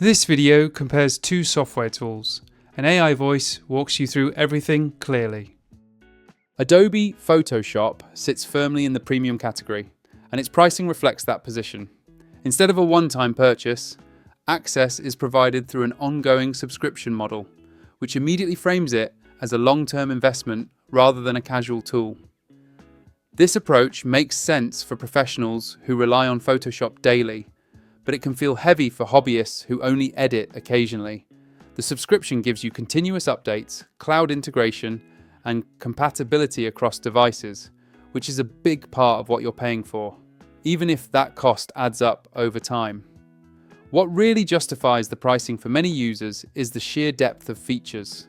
This video compares two software tools. An AI voice walks you through everything clearly. Adobe Photoshop sits firmly in the premium category, and its pricing reflects that position. Instead of a one-time purchase, access is provided through an ongoing subscription model, which immediately frames it as a long-term investment rather than a casual tool. This approach makes sense for professionals who rely on Photoshop daily, but it can feel heavy for hobbyists who only edit occasionally. The subscription gives you continuous updates, cloud integration, and compatibility across devices, which is a big part of what you're paying for, even if that cost adds up over time. What really justifies the pricing for many users is the sheer depth of features.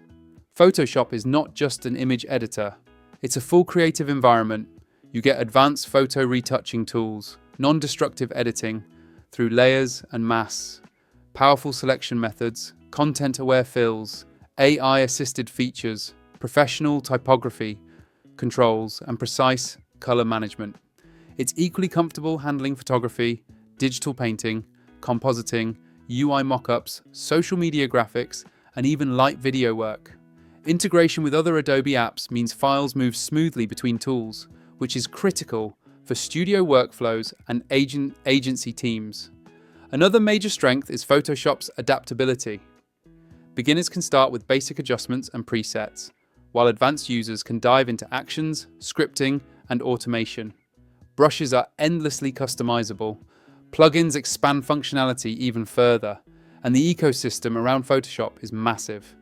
Photoshop is not just an image editor, it's a full creative environment. You get advanced photo retouching tools, non-destructive editing through layers and masks, powerful selection methods, content-aware fills, AI-assisted features, professional typography controls, and precise color management. It's equally comfortable handling photography, digital painting, compositing, UI mockups, social media graphics, and even light video work. Integration with other Adobe apps means files move smoothly between tools, which is critical for studio workflows and agency teams. Another major strength is Photoshop's adaptability. Beginners can start with basic adjustments and presets, while advanced users can dive into actions, scripting, and automation. Brushes are endlessly customizable. Plugins expand functionality even further, and the ecosystem around Photoshop is massive.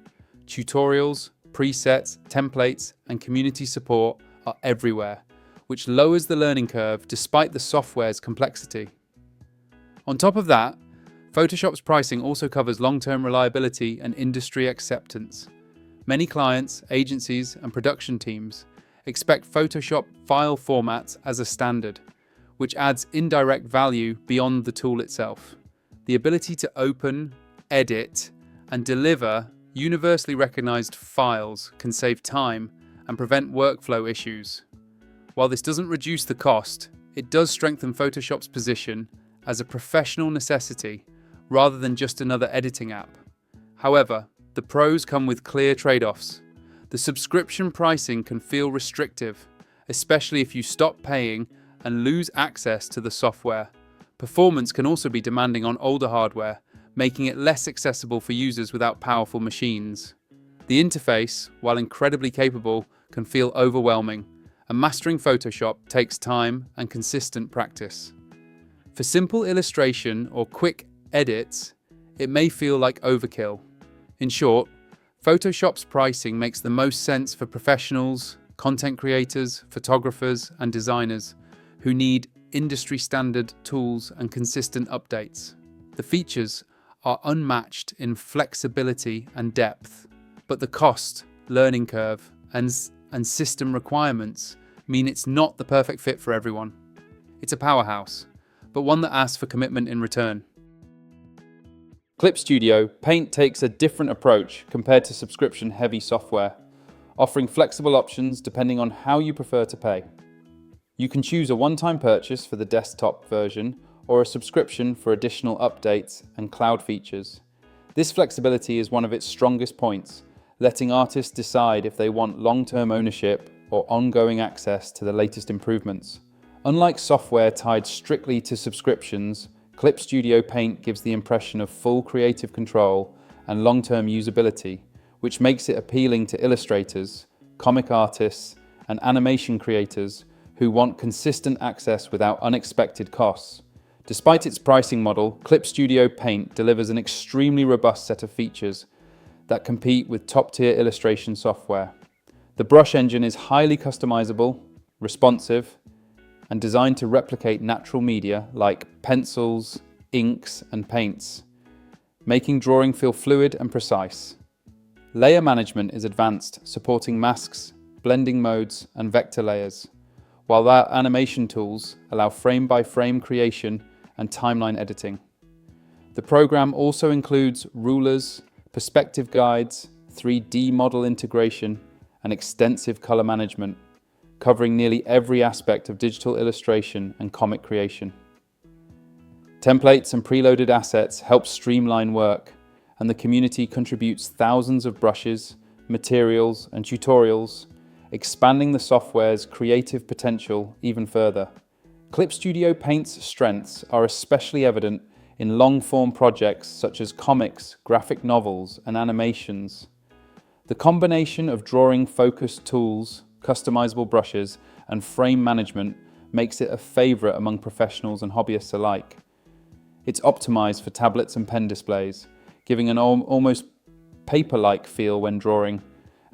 Tutorials, presets, templates, and community support are everywhere, which lowers the learning curve despite the software's complexity. On top of that, Photoshop's pricing also covers long-term reliability and industry acceptance. Many clients, agencies, and production teams expect Photoshop file formats as a standard, which adds indirect value beyond the tool itself. The ability to open, edit, and deliver universally recognized files can save time and prevent workflow issues. While this doesn't reduce the cost, it does strengthen Photoshop's position as a professional necessity rather than just another editing app. However, the pros come with clear trade-offs. The subscription pricing can feel restrictive, especially if you stop paying and lose access to the software. Performance can also be demanding on older hardware, making it less accessible for users without powerful machines. The interface, while incredibly capable, can feel overwhelming, and mastering Photoshop takes time and consistent practice. For simple illustration or quick edits, it may feel like overkill. In short, Photoshop's pricing makes the most sense for professionals, content creators, photographers, and designers who need industry-standard tools and consistent updates. The features are unmatched in flexibility and depth, but the cost, learning curve, and system requirements mean it's not the perfect fit for everyone. It's a powerhouse, but one that asks for commitment in return. Clip Studio Paint takes a different approach compared to subscription-heavy software, offering flexible options depending on how you prefer to pay. You can choose a one-time purchase for the desktop version or a subscription for additional updates and cloud features. This flexibility is one of its strongest points, letting artists decide if they want long-term ownership or ongoing access to the latest improvements. Unlike software tied strictly to subscriptions, Clip Studio Paint gives the impression of full creative control and long-term usability, which makes it appealing to illustrators, comic artists, and animation creators who want consistent access without unexpected costs. Despite its pricing model, Clip Studio Paint delivers an extremely robust set of features that compete with top-tier illustration software. The brush engine is highly customizable, responsive, and designed to replicate natural media like pencils, inks, and paints, making drawing feel fluid and precise. Layer management is advanced, supporting masks, blending modes, and vector layers, while our animation tools allow frame-by-frame creation and timeline editing. The program also includes rulers, perspective guides, 3D model integration, and extensive color management, covering nearly every aspect of digital illustration and comic creation. Templates and preloaded assets help streamline work, and the community contributes thousands of brushes, materials, and tutorials, expanding the software's creative potential even further. Clip Studio Paint's strengths are especially evident in long-form projects such as comics, graphic novels, and animations. The combination of drawing-focused tools, customizable brushes, and frame management makes it a favorite among professionals and hobbyists alike. It's optimized for tablets and pen displays, giving an almost paper-like feel when drawing,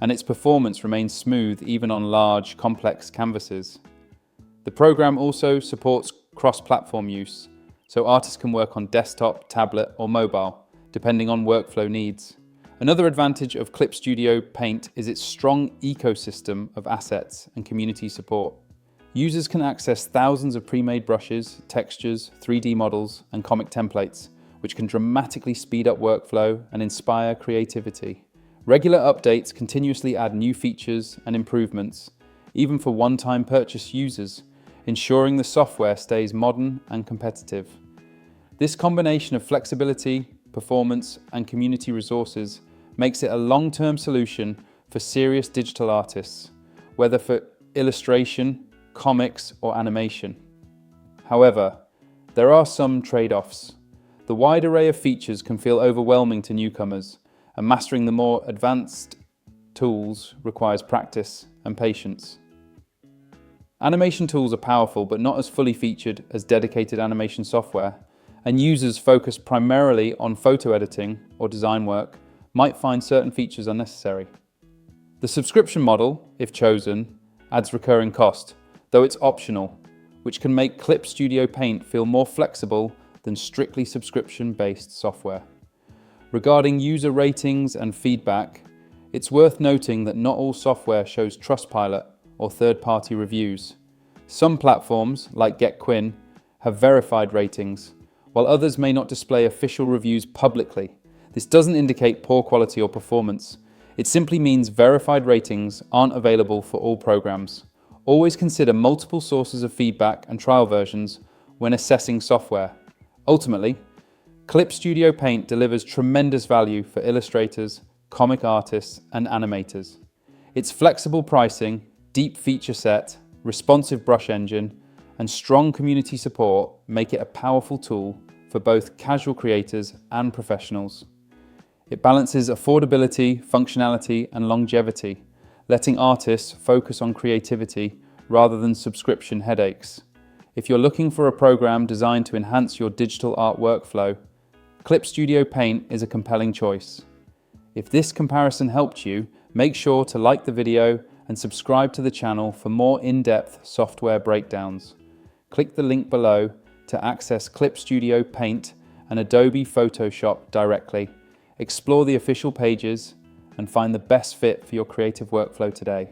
and its performance remains smooth even on large, complex canvases. The program also supports cross-platform use, so artists can work on desktop, tablet, or mobile, depending on workflow needs. Another advantage of Clip Studio Paint is its strong ecosystem of assets and community support. Users can access thousands of pre-made brushes, textures, 3D models, and comic templates, which can dramatically speed up workflow and inspire creativity. Regular updates continuously add new features and improvements, even for one-time purchase users, ensuring the software stays modern and competitive. This combination of flexibility, performance, and community resources makes it a long-term solution for serious digital artists, whether for illustration, comics, or animation. However, there are some trade-offs. The wide array of features can feel overwhelming to newcomers, and mastering the more advanced tools requires practice and patience. Animation tools are powerful but not as fully featured as dedicated animation software, and users focused primarily on photo editing or design work might find certain features unnecessary. The subscription model, if chosen, adds recurring cost, though it's optional, which can make Clip Studio Paint feel more flexible than strictly subscription-based software. Regarding user ratings and feedback, it's worth noting that not all software shows Trustpilot or third-party reviews. Some platforms, like GetQuinn, have verified ratings, while others may not display official reviews publicly. This doesn't indicate poor quality or performance. It simply means verified ratings aren't available for all programs. Always consider multiple sources of feedback and trial versions when assessing software. Ultimately, Clip Studio Paint delivers tremendous value for illustrators, comic artists, and animators. Its flexible pricing, deep feature set, responsive brush engine, and strong community support make it a powerful tool for both casual creators and professionals. It balances affordability, functionality, and longevity, letting artists focus on creativity rather than subscription headaches. If you're looking for a program designed to enhance your digital art workflow, Clip Studio Paint is a compelling choice. If this comparison helped you, make sure to like the video and subscribe to the channel for more in-depth software breakdowns. Click the link below to access Clip Studio Paint and Adobe Photoshop directly. Explore the official pages and find the best fit for your creative workflow today.